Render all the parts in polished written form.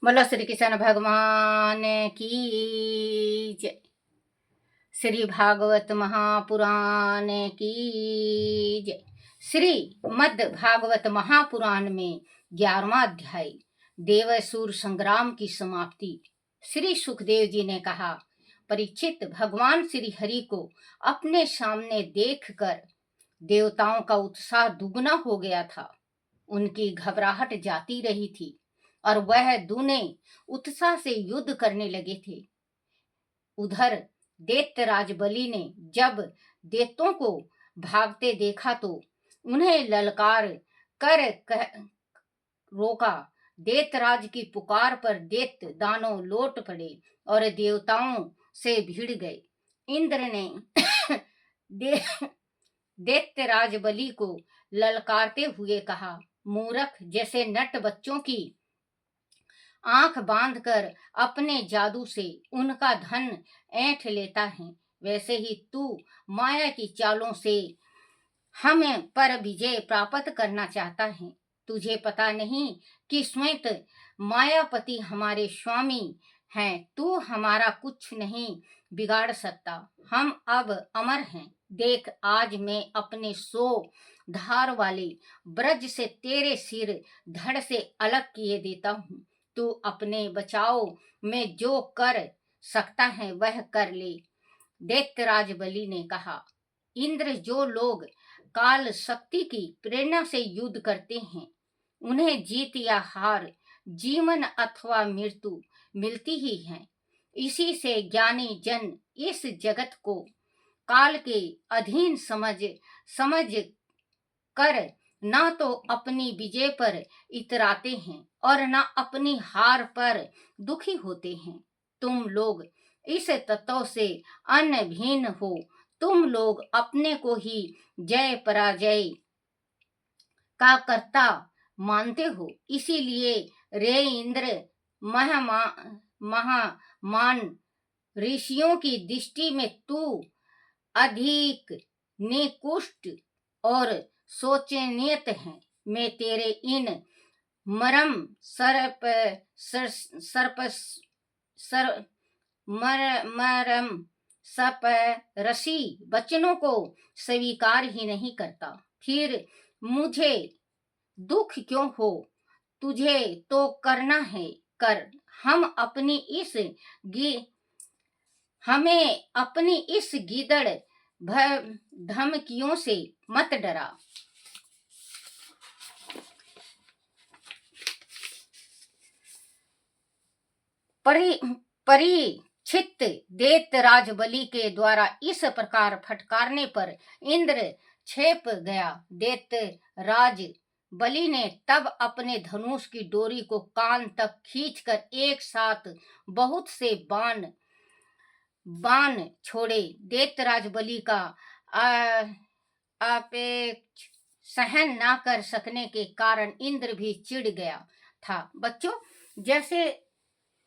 बोलो श्री कृष्ण भगवान की जय। श्री भागवत महापुराण की जय। श्री मद् भागवत महापुराण में 11वां अध्याय देवसूर संग्राम की समाप्ति। श्री सुखदेव जी ने कहा, परीक्षित, भगवान श्री हरि को अपने सामने देखकर देवताओं का उत्साह दुगना हो गया था। उनकी घबराहट जाती रही थी और वह दूने उत्साह से युद्ध करने लगे थे। उधर दैत्यराज बलि ने जब दैत्यों को भागते देखा तो उन्हें ललकार कर रोका। दैत्यराज की पुकार पर दैत्य दानव लौट पड़े और देवताओं से भिड़ गए। इंद्र ने दैत्यराज बलि को ललकारते हुए कहा, मूर्ख, जैसे नट बच्चों की आंख बांधकर अपने जादू से उनका धन ऐंठ लेता है, वैसे ही तू माया की चालों से हमें पर विजय प्राप्त करना चाहता है। तुझे पता नहीं कि स्वयं मायापति हमारे स्वामी हैं। तू हमारा कुछ नहीं बिगाड़ सकता। हम अब अमर हैं। देख, आज मैं अपने 100 धार वाले ब्रज से तेरे सिर धड़ से अलग किए देता हूँ। तू अपने बचाव में जो कर सकता है वह कर ले। दैत्यराज बलि ने कहा, इंद्र, जो लोग काल शक्ति की प्रेरणा से युद्ध करते हैं उन्हें जीत या हार, जीवन अथवा मृत्यु मिलती ही है। इसी से ज्ञानी जन इस जगत को काल के अधीन समझ कर ना तो अपनी विजय पर इतराते हैं और ना अपनी हार पर दुखी होते हैं। तुम लोग इस तत्व से अन्य भिन्न हो। तुम लोग अपने को ही जय पराजय का कर्ता मानते हो। इसीलिए रे इंद्र, महामान ऋषियों की दृष्टि में तू अधिक निकृष्ट और शोचनीय है। मैं तेरे इन मरम रसी वचनों को स्वीकार ही नहीं करता। फिर मुझे दुख क्यों हो? तुझे तो करना है, कर। हमें अपनी इस गीदड़ धमकियों से मत डरा। परीक्षित, दैत्यराज बलि के द्वारा इस प्रकार फटकारने पर इंद्र छेप गया। दैत्यराज बलि ने तब अपने धनुष की डोरी को कान तक खींचकर एक साथ बहुत से बाण छोड़े। दैत्यराज बलि का अपेक्ष सहन ना कर सकने के कारण इंद्र भी चिढ़ गया था। बच्चों, जैसे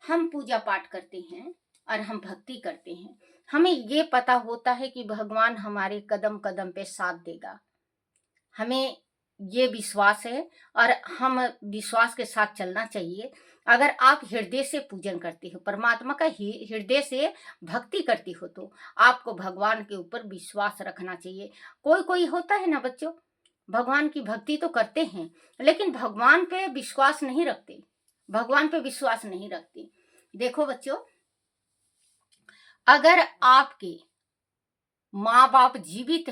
हम पूजा पाठ करते हैं और हम भक्ति करते हैं, हमें ये पता होता है कि भगवान हमारे कदम कदम पे साथ देगा। हमें ये विश्वास है और हम विश्वास के साथ चलना चाहिए। अगर आप हृदय से पूजन करते हो, परमात्मा का हृदय से भक्ति करते हो, तो आपको भगवान के ऊपर विश्वास रखना चाहिए। कोई होता है ना बच्चों, भगवान की भक्ति तो करते हैं लेकिन भगवान पे विश्वास नहीं रखते। देखो बच्चों, अगर आपके माँ बाप जीवित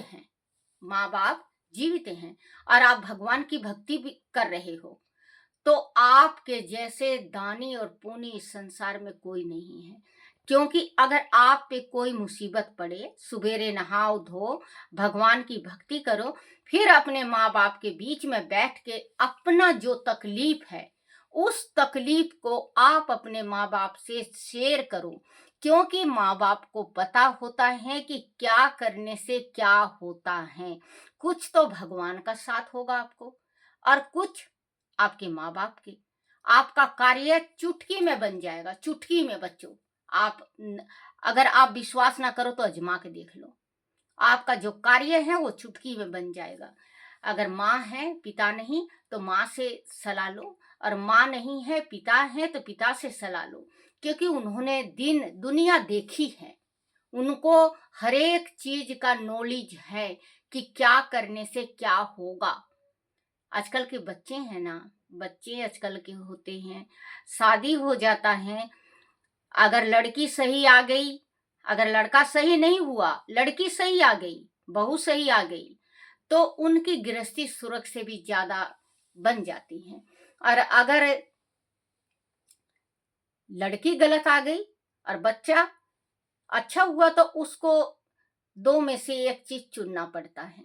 हैं और आप भगवान की भक्ति भी कर रहे हो, तो आपके जैसे दानी और पुण्य इस संसार में कोई नहीं है। क्योंकि अगर आप पे कोई मुसीबत पड़े, सुबेरे नहाओ धो, भगवान की भक्ति करो, फिर अपने माँ बाप के बीच में बैठ के अपना जो तकलीफ है उस तकलीफ को आप अपने माँ बाप से शेयर करो। क्योंकि माँ बाप को पता होता है कि क्या करने से क्या होता है। कुछ तो भगवान का साथ होगा आपको और कुछ आपके माँ बाप के। आपका कार्य चुटकी में बन जाएगा, चुटकी में बच्चों। अगर आप विश्वास ना करो तो आजमा के देख लो, आपका जो कार्य है वो चुटकी में बन जाएगा। अगर माँ है, पिता नहीं, तो माँ से सलाह लो और माँ नहीं है, पिता है तो पिता से सलाह लो, क्योंकि उन्होंने दुनिया देखी है, उनको हर एक चीज का नॉलेज है कि क्या करने से क्या होगा। आजकल के बच्चे हैं ना, बच्चे आजकल के होते हैं, शादी हो जाता है, अगर लड़की सही आ गई, अगर लड़का सही नहीं हुआ, लड़की सही आ गई, बहू सही आ गई, तो उनकी गृहस्थी सुरग से भी ज्यादा बन जाती है। और अगर लड़की गलत आ गई और बच्चा अच्छा हुआ, तो उसको दो में से एक चीज चुनना पड़ता है,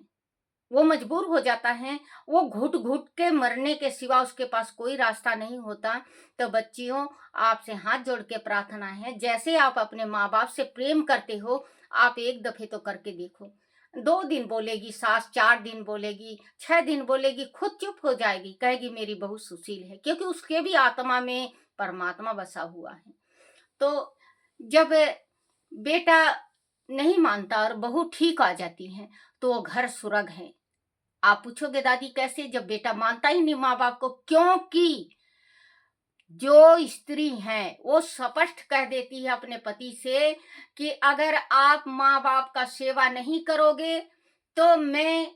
वो मजबूर हो जाता है, वो घुट घुट के मरने के सिवा उसके पास कोई रास्ता नहीं होता। तो बच्चियों, आपसे हाथ जोड़ के प्रार्थना है, जैसे आप अपने माँ बाप से प्रेम करते हो, आप एक दफे तो करके देखो। 2 दिन बोलेगी सास, 4 दिन बोलेगी, 6 दिन बोलेगी, खुद चुप हो जाएगी, कहेगी मेरी बहू सुशील है, क्योंकि उसके भी आत्मा में परमात्मा बसा हुआ है। तो जब बेटा नहीं मानता और बहू ठीक आ जाती है, तो वो घर सुरग है। आप पूछोगे दादी कैसे, जब बेटा मानता ही नहीं माँ बाप को, क्योंकि जो स्त्री है वो स्पष्ट कह देती है अपने पति से कि अगर आप माँ बाप का सेवा नहीं करोगे तो मैं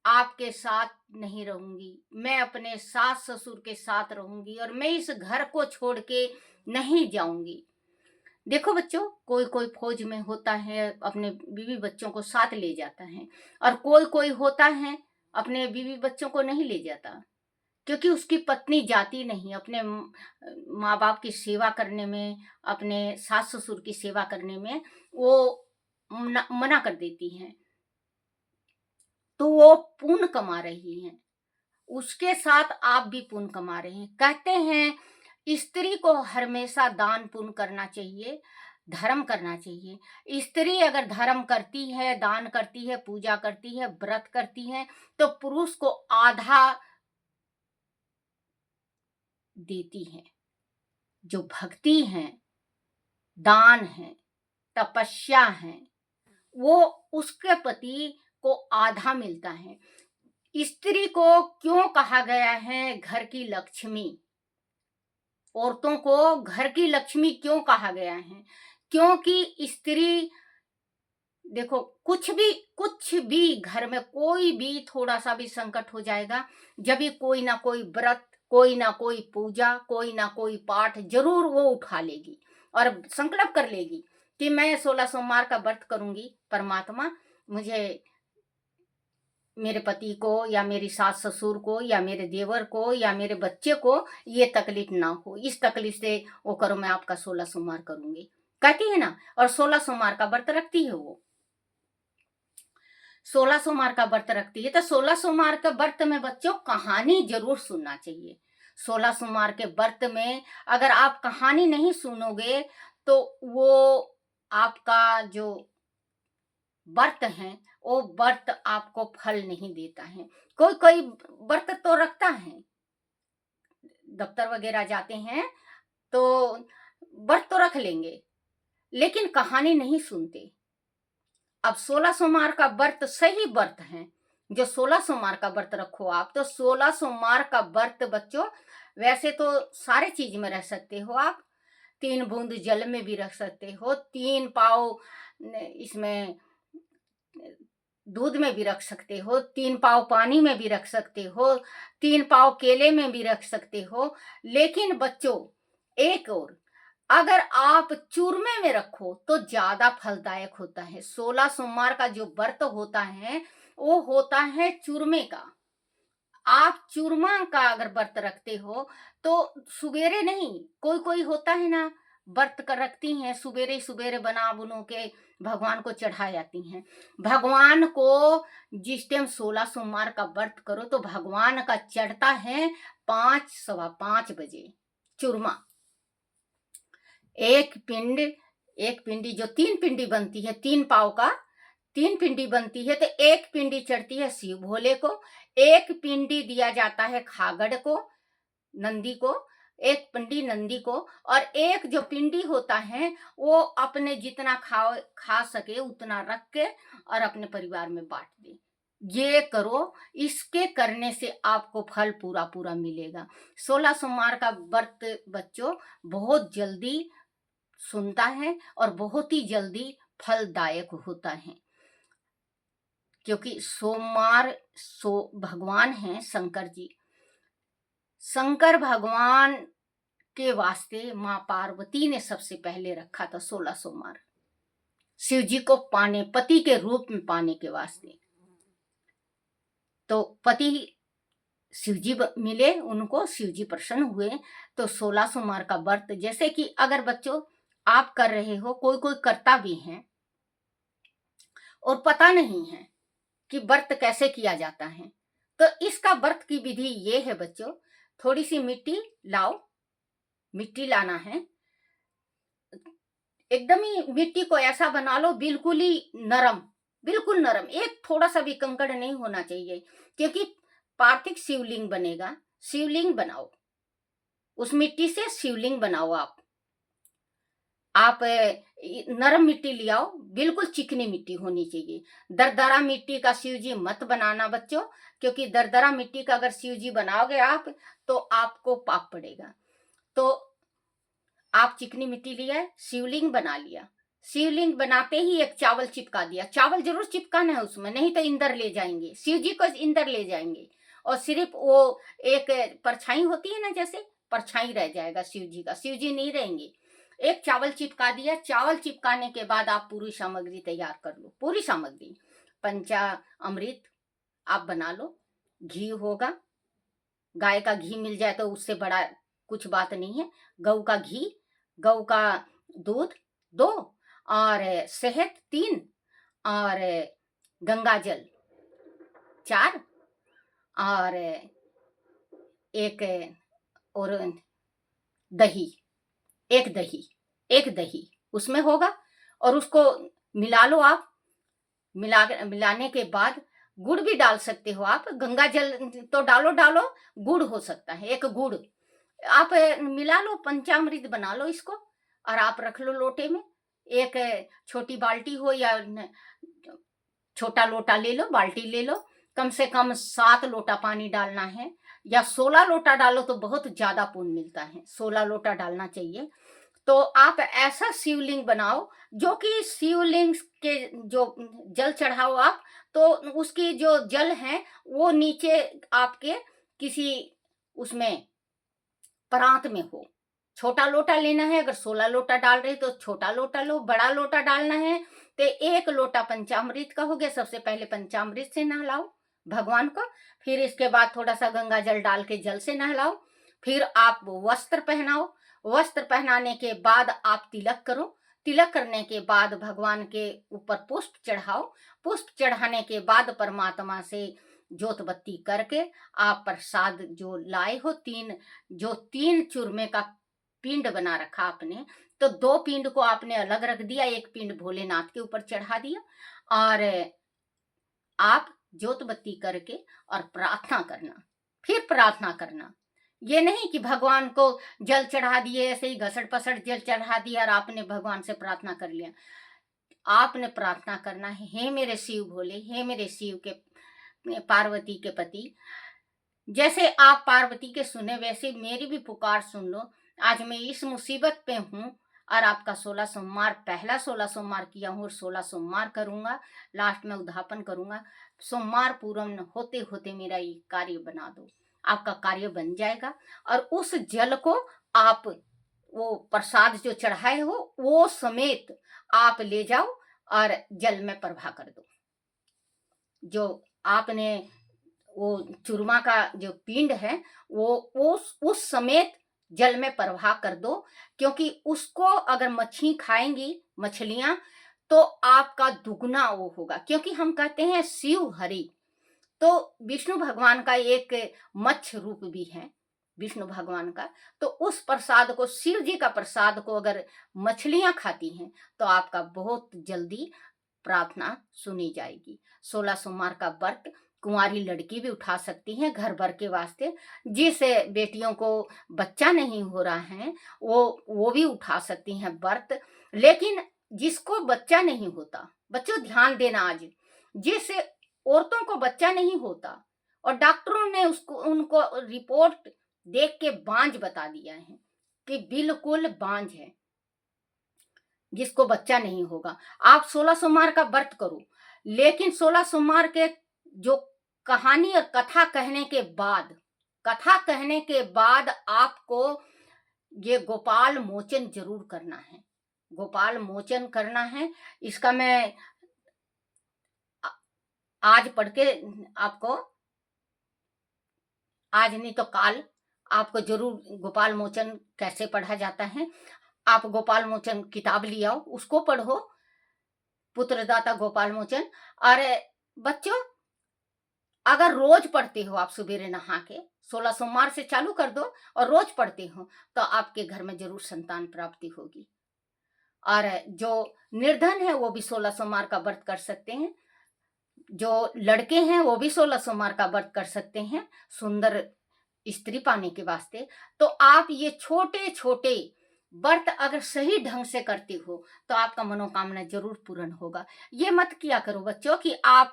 आपके साथ नहीं रहूंगी, मैं अपने सास ससुर के साथ रहूंगी और मैं इस घर को छोड़ के नहीं जाऊंगी। देखो बच्चों, कोई कोई फौज में होता है, अपने बीवी बच्चों को साथ ले जाता है, और कोई कोई होता है अपने बीवी बच्चों को नहीं ले जाता, क्योंकि उसकी पत्नी जाती नहीं अपने माँ बाप की सेवा करने में, अपने सास ससुर की सेवा करने में वो मना कर देती है। तो वो पुण्य कमा रही है, उसके साथ आप भी पुण्य कमा रहे हैं। कहते हैं स्त्री को हमेशा दान पुण्य करना चाहिए, धर्म करना चाहिए। स्त्री अगर धर्म करती है, दान करती है, पूजा करती है, व्रत करती है, तो पुरुष को आधा देती है। जो भक्ति है, दान है, तपस्या है, वो उसके पति को आधा मिलता है। स्त्री को क्यों कहा गया है घर की लक्ष्मी? औरतों को घर की लक्ष्मी क्यों कहा गया है? क्योंकि स्त्री, देखो, कुछ भी घर में कोई भी थोड़ा सा भी संकट हो जाएगा, जब भी कोई ना कोई व्रत, कोई ना कोई पूजा, कोई ना कोई पाठ जरूर वो उठा लेगी और संकल्प कर लेगी कि मैं 16 सोमवार का व्रत करूंगी, परमात्मा मुझे, मेरे पति को या मेरी सास ससुर को या मेरे देवर को या मेरे बच्चे को ये तकलीफ ना हो, इस तकलीफ से वो करो, मैं आपका 16 सोमवार करूंगी, कहती है ना। और 16 सोमवार का व्रत रखती है वो, 16 सोमवार का व्रत रखती है। तो 16 सोमवार के व्रत में बच्चों कहानी जरूर सुनना चाहिए। 16 सोमवार के व्रत में अगर आप कहानी नहीं सुनोगे तो वो आपका जो व्रत है वो व्रत आपको फल नहीं देता है। कोई कोई व्रत तो रखता है, दफ्तर वगैरह जाते हैं तो व्रत तो रख लेंगे, लेकिन कहानी नहीं सुनते। अब 16 सोमवार का व्रत सही व्रत है, जो 16 सोमवार का व्रत रखो आप, तो 16 सोमवार का व्रत बच्चों, वैसे तो सारे चीज में रह सकते हो आप, 3 बूंद जल में भी रख सकते हो, 3 पाव इसमें दूध में भी रख सकते हो, 3 पाव पानी में भी रख सकते हो, 3 पाव केले में भी रख सकते हो। लेकिन बच्चों एक और, अगर आप चूरमे में रखो तो ज्यादा फलदायक होता है। 16 सोमवार का जो व्रत होता है वो होता है चूरमे का। आप चूरमा का अगर व्रत रखते हो तो सुबेरे नहीं, कोई कोई होता है ना व्रत कर रखती हैं, सुबेरे सुबेरे बना बुनो के भगवान को चढ़ा जाती हैं। भगवान को जिस टाइम 16 सोमवार का व्रत करो तो भगवान का चढ़ता है 5 सवा 5 बजे चूरमा। एक पिंडी जो 3 पिंडी बनती है, 3 पाव का 3 पिंडी बनती है, तो एक पिंडी चढ़ती है शिव भोले को, एक पिंडी दिया जाता है खागड़ को, नंदी को, एक पिंडी नंदी को, और एक जो पिंडी होता है वो अपने जितना खा सके उतना रख के और अपने परिवार में बांट दे। ये करो, इसके करने से आपको फल पूरा पूरा मिलेगा। 16 सोमवार का व्रत बच्चों बहुत जल्दी सुनता है और बहुत ही जल्दी फलदायक होता है, क्योंकि सोमवार भगवान हैं शंकर जी। शंकर भगवान के वास्ते माँ पार्वती ने सबसे पहले रखा था 16 सोमवार, शिव जी को पाने, पति के रूप में पाने के वास्ते। तो पति शिव जी मिले उनको, शिव जी प्रसन्न हुए। तो 16 सोमवार का व्रत, जैसे कि अगर बच्चों आप कर रहे हो, कोई कोई करता भी है और पता नहीं है कि व्रत कैसे किया जाता है, तो इसका व्रत की विधि ये है बच्चों। थोड़ी सी मिट्टी लाओ, मिट्टी लाना है, एकदम ही मिट्टी को ऐसा बना लो बिल्कुल ही नरम, बिल्कुल नरम, एक थोड़ा सा भी कंकड़ नहीं होना चाहिए, क्योंकि पार्थिव शिवलिंग बनेगा। शिवलिंग बनाओ, उस मिट्टी से शिवलिंग बनाओ। आप नरम मिट्टी ले आओ, बिल्कुल चिकनी मिट्टी होनी चाहिए। दरदरा मिट्टी का शिव जी मत बनाना बच्चों, क्योंकि दरदरा मिट्टी का अगर शिव जी बनाओगे आप तो आपको पाप पड़ेगा। तो आप चिकनी मिट्टी लिया, शिवलिंग बना लिया। शिवलिंग बनाते ही एक चावल चिपका दिया, चावल जरूर चिपकाना है उसमें, नहीं तो इंदर ले जाएंगे, शिव जी को इंदर ले जाएंगे। और सिर्फ वो एक परछाई होती है ना, जैसे परछाई रह जाएगा शिव जी का, शिव जी नहीं रहेंगे। एक चावल चिपका दिया, चावल चिपकाने के बाद आप पूरी सामग्री तैयार कर लो, पूरी सामग्री। पंचा अमृत आप बना लो, घी होगा, गाय का घी मिल जाए तो उससे बड़ा कुछ बात नहीं है। गऊ का घी, गऊ का दूध 2, और शहद 3, और गंगा जल 4, और एक और दही, एक दही उसमें होगा, और उसको मिला लो आप। मिलाने के बाद गुड़ भी डाल सकते हो आप, गंगा जल तो डालो, गुड़ हो सकता है, एक गुड़ आप मिला लो, पंचामृत बना लो इसको, और आप रख लो लोटे में। एक छोटी बाल्टी हो या छोटा लोटा ले लो, बाल्टी ले लो, कम से कम 7 लोटा पानी डालना है, या 16 लोटा डालो तो बहुत ज्यादा पुण्य मिलता है, 16 लोटा डालना चाहिए। तो आप ऐसा शिवलिंग बनाओ जो कि शिवलिंग के जो जल चढ़ाओ आप, तो उसकी जो जल है वो नीचे आपके किसी उसमें परात में हो। छोटा लोटा लेना है, अगर 16 लोटा डाल रहे तो छोटा लोटा लो, बड़ा लोटा डालना है तो 1 लोटा पंचामृत का हो गया। सबसे पहले पंचामृत से नहलाओ भगवान को, फिर इसके बाद थोड़ा सा गंगा जल डाल के जल से नहलाओ, फिर आप वस्त्र पहनाओ, वस्त्र पहनाने के बाद आप तिलक करो, तिलक करने के बाद भगवान के ऊपर पुष्प चढ़ाओ, पुष्प चढ़ाने के बाद परमात्मा से जोत बत्ती करके आप प्रसाद जो लाए हो, 3 चूरमे का पिंड बना रखा आपने, तो 2 पिंड को आपने अलग रख दिया, 1 पिंड भोलेनाथ के ऊपर चढ़ा दिया, और आप जोत बत्ती करके और प्रार्थना करना। फिर प्रार्थना करना, ये नहीं कि भगवान को जल चढ़ा दिए, ऐसे ही घसड़ पसड़ जल चढ़ा दिया और आपने भगवान से प्रार्थना कर लिया। आपने प्रार्थना करना है, हे मेरे शिव भोले, हे मेरे शिव के पार्वती के पति, जैसे आप पार्वती के सुने वैसे मेरी भी पुकार सुन लो। आज मैं इस मुसीबत पे हूँ और आपका 16 सोमवार, पहला 16 सोमवार किया हूँ और 16 सोमवार करूंगा, लास्ट में उद्यापन करूंगा। सोमवार पूर्ण होते होते मेरा ये कार्य बना दो। आपका कार्य बन जाएगा, और उस जल को आप वो प्रसाद जो चढ़ाए हो वो समेत आप ले जाओ और जल में प्रवाह कर दो। जो आपने वो चूरमा का जो पिंड है वो उस समेत जल में प्रवाह कर दो, क्योंकि उसको अगर मछली खाएंगी मछलियां तो आपका दुगना वो होगा। क्योंकि हम कहते हैं शिव हरि, तो विष्णु भगवान का एक मत्स्य रूप भी है विष्णु भगवान का, तो उस प्रसाद को, शिव जी का प्रसाद को अगर मछलियां खाती हैं तो आपका बहुत जल्दी प्रार्थना सुनी जाएगी। 16 सोमवार का व्रत कुंवारी लड़की भी उठा सकती हैं घर भर के वास्ते, जिस बेटियों को बच्चा नहीं हो रहा है वो भी उठा सकती हैं व्रत। लेकिन जिसको बच्चा नहीं होता, बच्चों ध्यान देना, आज जिस औरतों को बच्चा नहीं होता और डॉक्टरों ने उसको उनको रिपोर्ट देख के बांझ बता दिया है कि बिल्कुल बांझ है, जिसको बच्चा नहीं होगा। आप 16 सोमवार का व्रत करो, लेकिन 16 सोमवार के जो कहानी और कथा कहने के बाद आपको ये गोपाल मोचन जरूर करना है। गोपाल मोचन करना है। इसका मैं आज पढ़ के आपको, आज नहीं तो काल आपको जरूर गोपाल मोचन कैसे पढ़ा जाता है, आप गोपाल मोचन किताब ले आओ, उसको पढ़ो, पुत्रदाता गोपाल मोचन। और बच्चों, अगर रोज पढ़ते हो आप सवेरे नहा के, 16 सोमवार से चालू कर दो और रोज पढ़ते हो तो आपके घर में जरूर संतान प्राप्ति होगी। और जो निर्धन है वो भी 16 सोमवार का व्रत कर सकते हैं, जो लड़के हैं वो भी 16 सोमवार का व्रत कर सकते हैं सुंदर स्त्री पाने के वास्ते। तो आप ये छोटे छोटे व्रत अगर सही ढंग से करते हो तो आपका मनोकामना जरूर पूर्ण होगा। ये मत किया करो बच्चों कि आप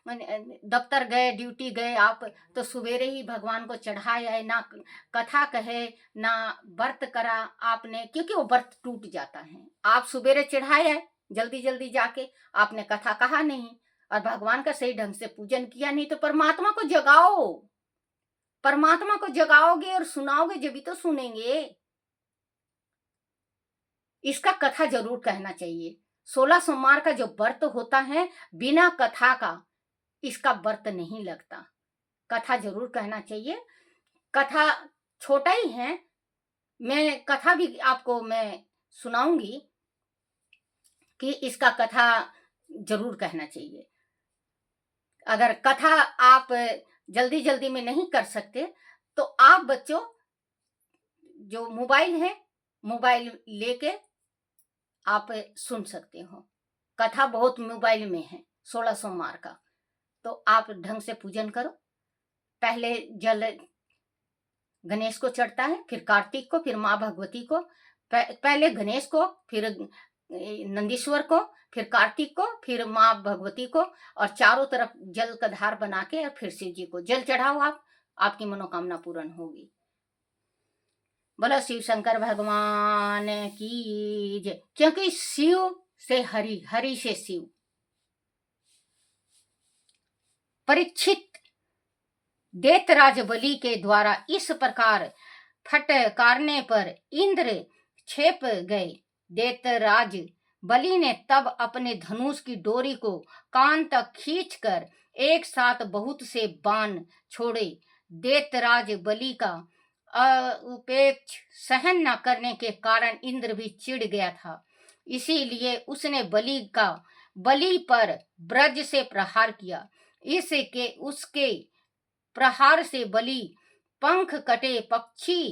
दफ्तर गए, ड्यूटी गए, आप तो सवेरे ही भगवान को चढ़ाया है, ना कथा कहे ना व्रत करा आपने, क्योंकि वो व्रत टूट जाता है। आप सवेरे चढ़ाया है जल्दी जल्दी जाके, आपने कथा कहा नहीं और भगवान का सही ढंग से पूजन किया नहीं, तो परमात्मा को जगाओ। परमात्मा को जगाओगे और सुनाओगे जब तो सुनेंगे। इसका कथा जरूर कहना चाहिए। 16 सोमवार का जो व्रत होता है बिना कथा का इसका व्रत नहीं लगता। कथा जरूर कहना चाहिए। कथा छोटा ही है, मैं कथा भी आपको मैं सुनाऊंगी कि इसका कथा जरूर कहना चाहिए। अगर कथा आप जल्दी जल्दी में नहीं कर सकते तो आप बच्चों जो मोबाइल है, मोबाइल लेके आप सुन सकते हो। कथा बहुत मोबाइल में है 16 सोमवार का। तो आप ढंग से पूजन करो। पहले जल गणेश को चढ़ता है, फिर कार्तिक को, फिर माँ भगवती को। पहले गणेश को, फिर नंदीश्वर को, फिर कार्तिक को, फिर माँ भगवती को, और चारों तरफ जल का धार बना के और फिर शिव जी को जल चढ़ाओ। आपकी मनोकामना पूर्ण होगी। बोलो शिव शंकर भगवान की जय। क्योंकि शिव से हरि, हरि से शिव। परीक्षित दैत्यराज बलि के द्वारा इस प्रकार फटकारने पर इंद्र छेप गए। दैत्यराज बलि ने तब अपने धनुष की डोरी को कान तक खींचकर एक साथ बहुत से बाण छोड़े। दैत्यराज बलि का उपेक्ष सहन न करने के कारण इंद्र भी चिढ़ गया था। इसीलिए उसने बलि पर ब्रज से प्रहार किया। इसके उसके प्रहार से बलि पंख कटे पक्षी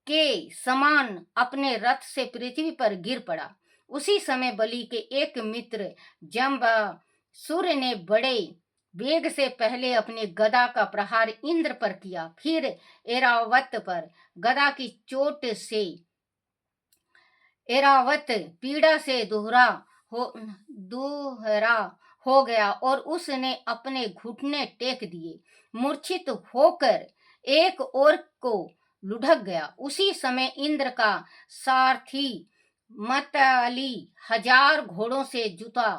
के समान अपने रथ से पृथ्वी पर गिर पड़ा। उसी समय बलि के एक मित्र जम्बासुर ने बड़े वेग से पहले अपने गदा का प्रहार इंद्र पर किया, फिर ऐरावत पर। गदा की चोट से ऐरावत पीड़ा से दोहरा हो गया और उसने अपने घुटने टेक दिए। मूर्छित होकर एक ओर को लुढ़क गया। उसी समय इंद्र का सारथी मतली 1000 घोड़ों से जुता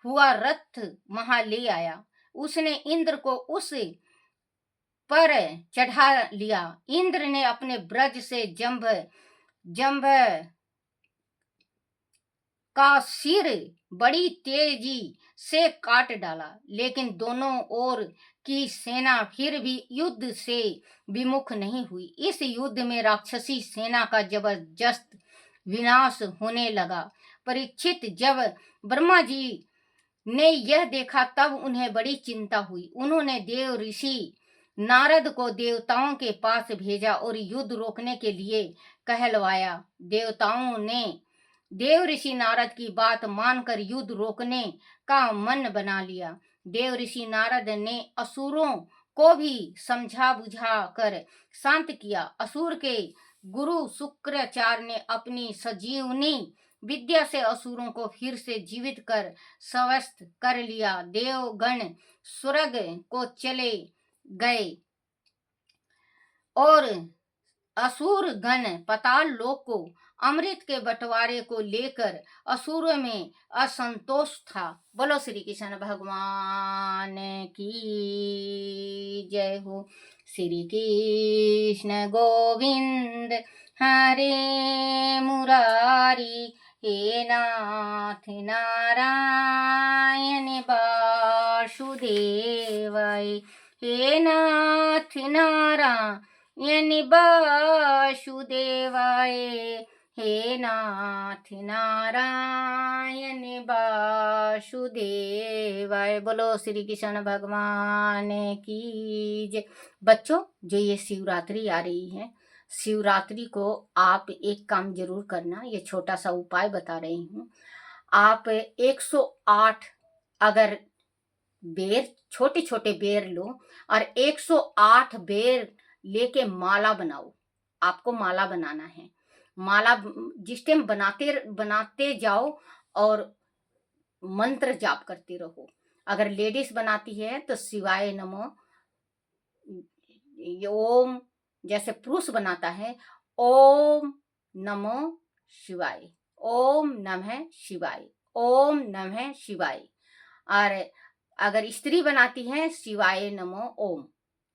हुआ रथ वहां ले आया। उसने इंद्र को उस पर चढ़ा लिया। इंद्र ने अपने ब्रज से जंभ का सिर बड़ी तेजी से काट डाला, लेकिन दोनों ओर की सेना फिर भी युद्ध से विमुख नहीं हुई। इस युद्ध में राक्षसी सेना का जबरदस्त विनाश होने लगा। परीक्षित जब ब्रह्मा जी ने यह देखा तब उन्हें बड़ी चिंता हुई। उन्होंने देव ऋषि नारद को देवताओं के पास भेजा और युद्ध रोकने के लिए कहलवाया। देवताओं ने देव ऋषि नारद की बात मानकर युद्ध रोकने का मन बना लिया। देव ऋषि नारद ने असुरों को भी समझा बुझा कर शांत किया। असुर के गुरु शुक्राचार्य ने अपनी संजीवनी विद्या से असुरों को फिर से जीवित कर स्वस्थ कर लिया। देवगण स्वर्ग को चले गए और असुर गण पाताल लोक को अमृत के बंटवारे को लेकर असुरों में असंतोष था। बोलो श्री कृष्ण भगवान की जय हो। श्री कृष्ण गोविंद हरे मुरारी, हे नाथ नारायण वासुदेवाय, हे नाथ नारायण वासुदेवाय, हे नाथ नारायण वासुदेवाय। बोलो श्री कृष्ण भगवान की जय। बच्चों, जो ये शिवरात्रि आ रही है, शिवरात्रि को आप एक काम जरूर करना। ये छोटा सा उपाय बता रही हूँ। आप 108 अगर बेर, छोटे छोटे बेर लो और 108 बेर लेके माला बनाओ। आपको माला बनाना है। माला जिस टाइम बनाते जाओ और मंत्र जाप करते रहो। अगर लेडीज बनाती है तो शिवाय नमो, ओम, जैसे पुरुष बनाता है ओम नमो शिवाय, ओम नमः शिवाय, ओम नमः शिवाय। और अगर स्त्री बनाती है शिवाय नमो ओम,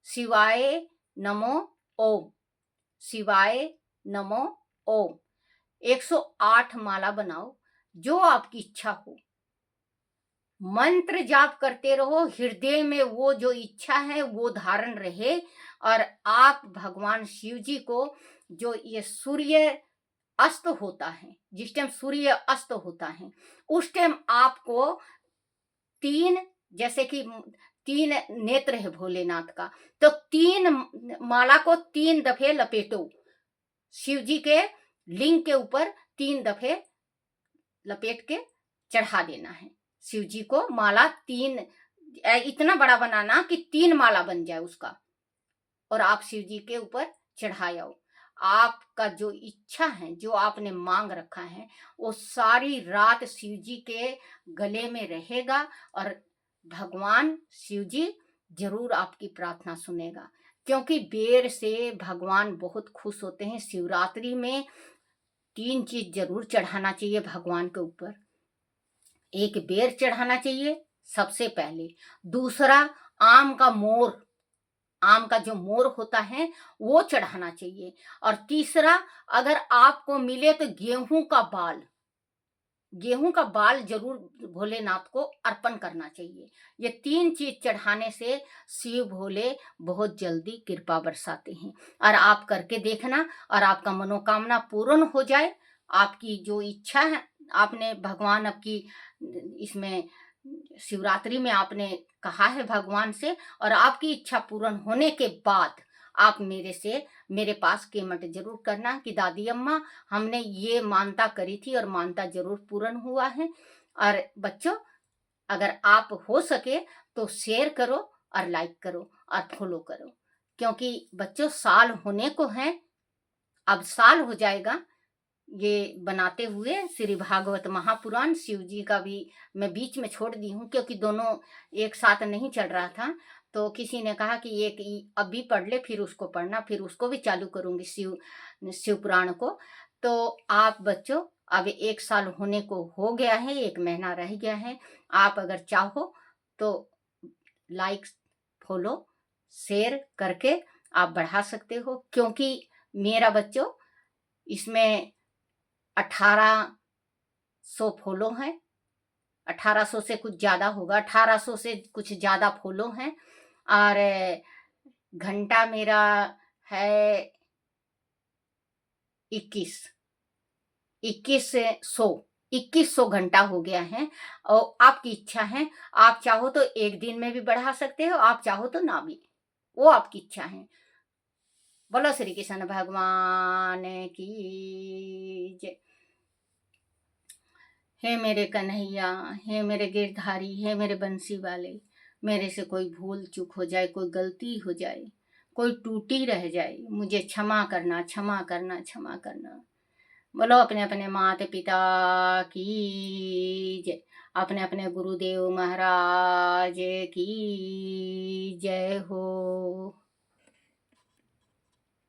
शिवाय नमो ओम, शिवाय नमो ओम। 108 माला बनाओ, जो आपकी इच्छा हो। मंत्र जाप करते रहो, हृदय में वो जो इच्छा है वो धारण रहे। और आप भगवान शिव जी को, जो ये सूर्य अस्त होता है, जिस टाइम सूर्य अस्त होता है उस टाइम आपको तीन, जैसे कि 3 नेत्र है भोलेनाथ का, तो 3 माला को 3 दफे लपेटो। शिव जी के लिंग के ऊपर 3 दफे लपेट के चढ़ा देना है। शिव जी को माला 3, इतना बड़ा बनाना कि 3 माला बन जाए उसका, और आप शिव जी के ऊपर चढ़ाओ। आपका जो इच्छा है, जो आपने मांग रखा है, वो सारी रात शिव जी के गले में रहेगा और भगवान शिव जी जरूर आपकी प्रार्थना सुनेगा। क्योंकि बेर से भगवान बहुत खुश होते हैं। शिवरात्रि में 3 चीज जरूर चढ़ाना चाहिए भगवान के ऊपर। एक बेर चढ़ाना चाहिए सबसे पहले। दूसरा, आम का मोर, आम का जो मोर होता है वो चढ़ाना चाहिए। और तीसरा, अगर आपको मिले तो गेहूं का बाल, गेहूं का बाल जरूर भोलेनाथ को अर्पण करना चाहिए। ये 3 चीज चढ़ाने से शिव भोले बहुत जल्दी कृपा बरसाते हैं। और आप करके देखना और आपका मनोकामना पूर्ण हो जाए। आपकी जो इच्छा है, आपने भगवान आपकी इसमें शिवरात्रि में आपने कहा है भगवान से, और आपकी इच्छा पूर्ण होने के बाद आप मेरे पास केमट जरूर करना कि दादी अम्मा, हमने ये मानता करी थी और मानता जरूर पूर्ण हुआ है। और बच्चों, अगर आप हो सके तो शेयर करो और लाइक करो और फॉलो करो। क्योंकि बच्चों, साल होने को है, अब साल हो जाएगा ये बनाते हुए श्री भागवत महापुराण। शिव जी का भी मैं बीच में छोड़ दी हूँ, क्योंकि दोनों एक साथ नहीं चल रहा था। तो किसी ने कहा कि एक अभी पढ़ ले, फिर उसको पढ़ना, फिर उसको भी चालू करूंगी शिव पुराण को। तो आप बच्चों, अब 1 साल होने को हो गया है, 1 महीना रह गया है। आप अगर चाहो तो लाइक, फॉलो, शेयर करके आप बढ़ा सकते हो। क्योंकि मेरा बच्चों इसमें 1800 फॉलो हैं, 1800 से कुछ ज्यादा होगा, 1800 से कुछ ज्यादा फॉलो हैं। और घंटा मेरा है 2100 घंटा हो गया है। और आपकी इच्छा है, आप चाहो तो एक दिन में भी बढ़ा सकते हो, आप चाहो तो ना भी, वो आपकी इच्छा है। बोलो श्री कृष्ण भगवान की जय। हे मेरे कन्हैया, हे मेरे गिरधारी, हे मेरे बंसी वाले, मेरे से कोई भूल चूक हो जाए, कोई गलती हो जाए, कोई टूटी रह जाए, मुझे क्षमा करना, क्षमा करना, क्षमा करना। बोलो अपने अपने माता पिता की जय, अपने अपने गुरुदेव महाराज की जय हो।